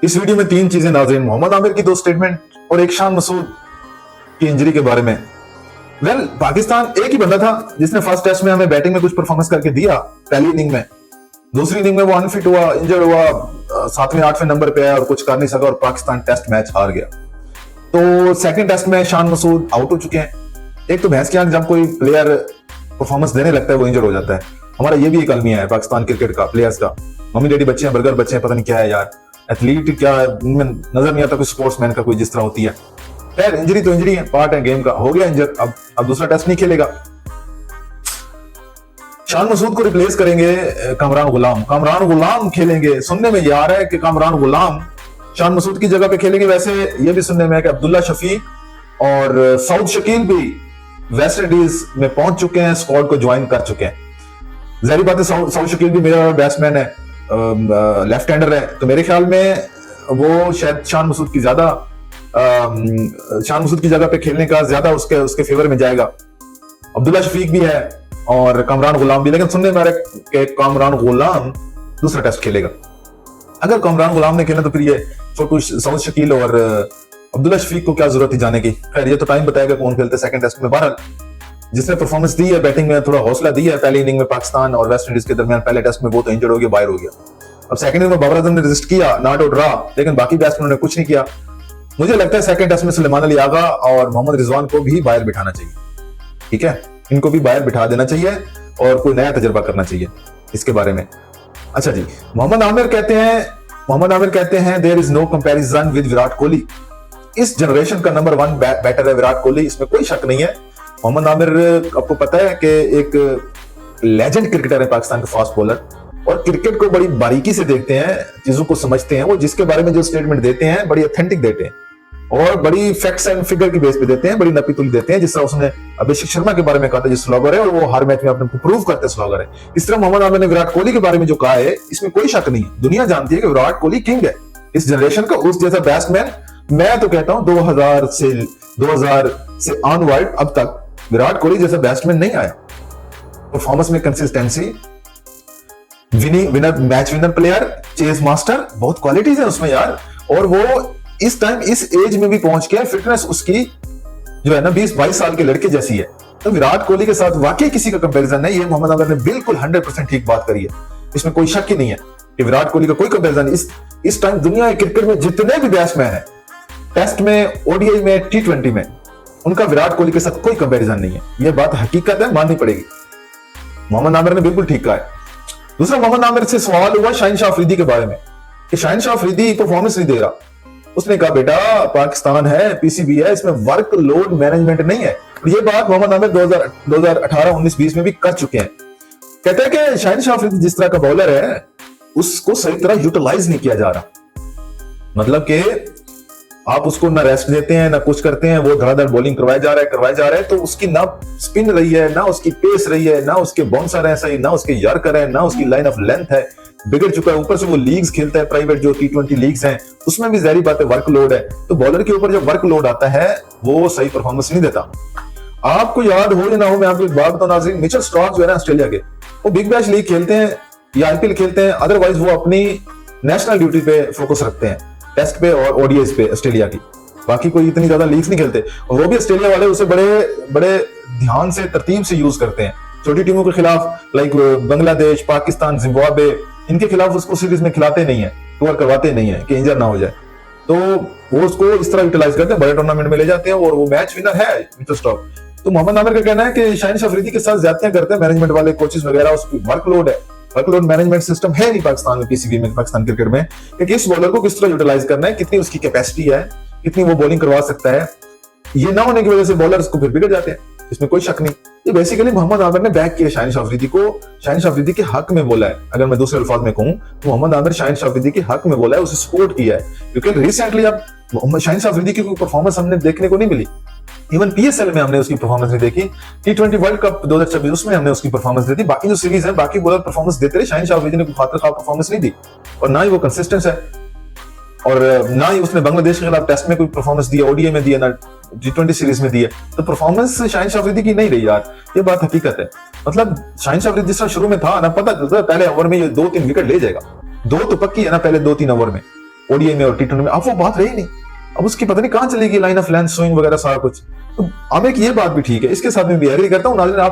इस वीडियो में तीन चीजें नाज़रीन, मोहम्मद आमिर की दो स्टेटमेंट और एक शान मसूद की इंजरी के बारे में। पाकिस्तान एक ही बंदा था जिसने फर्स्ट टेस्ट में हमें बैटिंग में कुछ परफॉर्मेंस करके दिया पहली इनिंग में। दूसरी इनिंग में वो अनफिट हुआ, इंजर्ड हुआ, 7वें 8वें नंबर पे आया और कुछ कर नहीं सका और पाकिस्तान टेस्ट मैच हार गया। तो सेकंड टेस्ट में शान मसूद आउट हो चुके हैं। एक तो भैंस की आंख, जब कोई प्लेयर परफॉर्मेंस देने लगता है वो इंजर हो जाता है। हमारा ये भी एक अलमिया है पाकिस्तान क्रिकेट का, प्लेयर्स का। मम्मी डैडी बच्चे हैं, बर्गर बच्चे हैं, पता नहीं क्या है यार, एथलीट क्या इनमें नजर नहीं आता कोई स्पोर्ट्समैन का कोई जिस तरह होती है। खैर इंजरी तो इंजरी है, पार्ट है गेम का। हो गया इंजर, अब दूसरा टेस्ट नहीं खेलेगा। शान मसूद को रिप्लेस करेंगे कामरान गुलाम। कामरान गुलाम खेलेंगे। सुनने में ये आ रहा है कि कामरान गुलाम शान मसूद की जगह पे खेलेंगे। वैसे ये भी सुनने में है कि अब्दुल्ला शफीक और सऊद शकील भी वेस्ट इंडीज में पहुंच चुके हैं, स्क्वाड को ज्वाइन कर चुके हैं। जाहिर बात है सऊद शकील भी मेरा बैट्समैन है, लेफ्ट हैंडर है, तो मेरे ख्याल में वो शायद शान मसूद की जगह पे खेलने का ज्यादा उसके फेवर में जाएगा। अब्दुल्ला शफीक भी है और कामरान गुलाम भी, लेकिन सुनने में आ रहा है कि कामरान गुलाम दूसरा टेस्ट खेलेगा। अगर कामरान गुलाम ने खेला तो फिर ये छोटू सऊद शकील और अब्दुल्ला शफीक को क्या जरूरत थी जाने की। खैर ये तो टाइम बताएगा कौन खेलते सेकंड टेस्ट में। बहरहाल जिसने परफॉर्मेंस दी है बैटिंग में, थोड़ा हौसला दिया है पहली इनिंग में पाकिस्तान और वेस्ट इंडीज के दरमियान, पहले टेस्ट में वो तो इंजर्ड हो गया, बाहर हो गया। अब सेकंड इनिंग में बाबर आजम ने रेजिस्ट किया, नॉट आउट रहा, लेकिन बाकी बैट्समैनों ने कुछ नहीं किया। मुझे लगता है सेकंड टेस्ट में सुलेमान अली आगा और मोहम्मद रिजवान को भी बाहर बिठाना चाहिए। ठीक है, इनको भी बाहर बिठा देना चाहिए और कोई नया तजर्बा करना चाहिए इसके बारे में। अच्छा जी, मोहम्मद आमिर कहते हैं there is no comparison with Virat Kohli. इस जनरेशन का नंबर 1 बैटर है विराट कोहली, इसमें कोई शक नहीं है। मोहम्मद आमिर आपको पता है कि एक लेजेंड क्रिकेटर है पाकिस्तान के, फास्ट बॉलर, और क्रिकेट को बड़ी बारीकी से देखते हैं, चीजों को समझते हैं। वो जिसके बारे में जो स्टेटमेंट देते हैं बड़ी ऑथेंटिक देते हैं और बड़ी फैक्ट्स एंड फिगर की बेस पे देते हैं, बड़ी नपी तुली देते हैं। जिस तरह उसने अभिषेक शर्मा के बारे में कहा था जो स्लॉगर है और वो हर मैच में अपने को प्रूव करते स्लॉगर है, इस तरह मोहम्मद आमिर ने विराट कोहली के बारे में जो कहा है इसमें कोई शक नहीं है। दुनिया जानती है कि विराट कोहली किंग है इस जनरेशन का, उस जैसा बैट्समैन मैं तो कहता हूं 2000 से ऑनवर्ड अब तक विराट कोहली जैसा बैट्समैन नहीं आया। परफॉर्मेंस में consistency, winner, match winner player, chase master, बहुत क्वालिटीज है उसमें यार। और वो इस टाइम इस एज में भी पहुंच के फिटनेस उसकी जो है ना 20-22 साल के लड़के जैसी है। तो विराट कोहली के साथ वाकई किसी का कंपैरिजन नहीं है। मोहम्मद आमिर ने बिल्कुल 100% ठीक बात करी है, इसमें कोई शक ही नहीं है कि विराट कोहली का कोई कंपैरिजन इस टाइम दुनिया के क्रिकेट में जितने भी बैट्समैन है, टेस्ट में, ओडीआई में, T20 में, उनका विराट कोहली के साथ कोई कंपैरिजन नहीं है। यह बात हकीकत है, माननी पड़ेगी। मोहम्मद आमिर ने बिल्कुल ठीक कहा है। दूसरा, मोहम्मद आमिर से सवाल हुआ शाहीन शाह अफरीदी के बारे में कि शाहीन शाह अफरीदी परफॉर्मेंस नहीं दे रहा। उसने कहा बेटा पाकिस्तान है, पीसीबी है, इसमें वर्कलोड मैनेजमेंट नहीं है। और ये बात मोहम्मद आमिर 2018, 19, 20 में भी कर चुके हैं। कहते हैं कि शाहीन शाह अफरीदी जिस तरह का बॉलर है उसको सही तरह यूटिलाइज नहीं किया जा रहा। मतलब कि आप उसको ना रेस्ट देते हैं ना कुछ करते हैं, वो धड़ाधड़ बॉलिंग करवाया जा रहा है, तो उसकी ना स्पिन रही है, ना उसकी पेस रही है, ना उसके बाउंसर है सही, ना उसके यॉर्कर है, ना उसकी लाइन ऑफ लेंथ है, बिगड़ चुका है। ऊपर से वो लीग्स खेलता है प्राइवेट, जो T20 लीग्स हैं, उसमें भी जाहिर बात है वर्कलोड है। तो बॉलर के ऊपर जब वर्कलोड आता है वो सही परफॉर्मेंस नहीं देता। आपको याद हो या ना हो, मैं आपको एक बात बताऊं नाज़रीन, मिचेल स्टार्क जो है ना ऑस्ट्रेलिया के, वो बिग बैश लीग खेलते हैं या IPL खेलते हैं, अदरवाइज वो अपनी नेशनल ड्यूटी पे फोकस रखते हैं, टेस्ट पे और ओडीआई पे ऑस्ट्रेलिया की। बाकी कोई इतनी ज्यादा लीग्स नहीं खेलते। और वो भी ऑस्ट्रेलिया वाले उसे बड़े ध्यान से, तरतीब से यूज करते हैं। छोटी टीमों के खिलाफ, लाइक बांग्लादेश, पाकिस्तान, जिम्बाब्वे, इनके खिलाफ उसको सीरीज में खिलाते नहीं है, टूर करवाते नहीं है कि इंजर ना हो जाए। तो वो उसको इस तरह यूटिलाइज करते हैं, बड़े टूर्नामेंट में ले जाते हैं और वो मैच विनर है मिचेल स्टार्क। तो मोहम्मद आमिर का कहना है कि शाहीन शाह अफरीदी के साथ ज्यादतियां करते हैं मैनेजमेंट वाले, कोचेस वगैरह, उसकी वर्कलोड है। वर्कलोड मैनेजमेंट सिस्टम है नहीं पाकिस्तान में, पीसीबी में, पाकिस्तान क्रिकेट में, कि किस बॉलर को किस तरह यूटिलाइज करना है, कितनी उसकी कैपेसिटी है, कितनी वो बॉलिंग करवा सकता है। ये ना होने की वजह से बॉलर्स को फिर बिगड़ जाते हैं, इसमें कोई शक नहीं। ये बेसिकली मोहम्मद आमिर ने बैक किया शाहीन शाह अफरीदी को, शाहीन शाह अफरीदी के हक में बोला है। अगर मैं दूसरे अल्फाज में कहूं तो मोहम्मद आमिर शाहीन शाह अफरीदी के हक में बोला है, उसे सपोर्ट किया है। क्योंकि रिसेंटली अब शाहीन शाह अफरीदी की कोई परफॉर्मेंस हमने देखने को नहीं मिली। इवन PSL में हमने उसकी परफॉर्मेंस नहीं देखी, T20 वर्ल्ड कप 2026 उसमें हमने उसकी परफॉर्मेंस दी थी। बाकी जो सीरीज है बाकी बॉलर परफॉर्मेंस देते रहे, शाहीन शाह अफरीदी ने कोई खातिर खास परफॉर्मेंस नहीं दी और ना ही वो कंसिस्टेंट है, और ना ही उसने बांग्लादेश के खिलाफ टेस्ट में कोई परफॉर्मेंस दी है, ओडीआई में दी है, ना T20 सीरीज में दी है। तो परफॉर्मेंस शाहीन शाह अफरीदी की नहीं रही यार, ये बात हकीकत है। मतलब शाहीन शाह अफरीदी जिस तरह शुरू में था ना, पता चलता पहले ओवर में ये 2-3 विकेट ले जाएगा, 2 तो पक्की है ना पहले 2-3 ओवर में। ओडीआई में और टी20 में, अब वो बात रही नहीं। अब उसकी पता नहीं कहां चलेगी लाइन ऑफ लेंथ, स्विंग वगैरह सारा कुछ। तो अब एक ये बात भी ठीक है, इसके साथ मैं भी एग्री करता हूँ। नाज़रीन, आप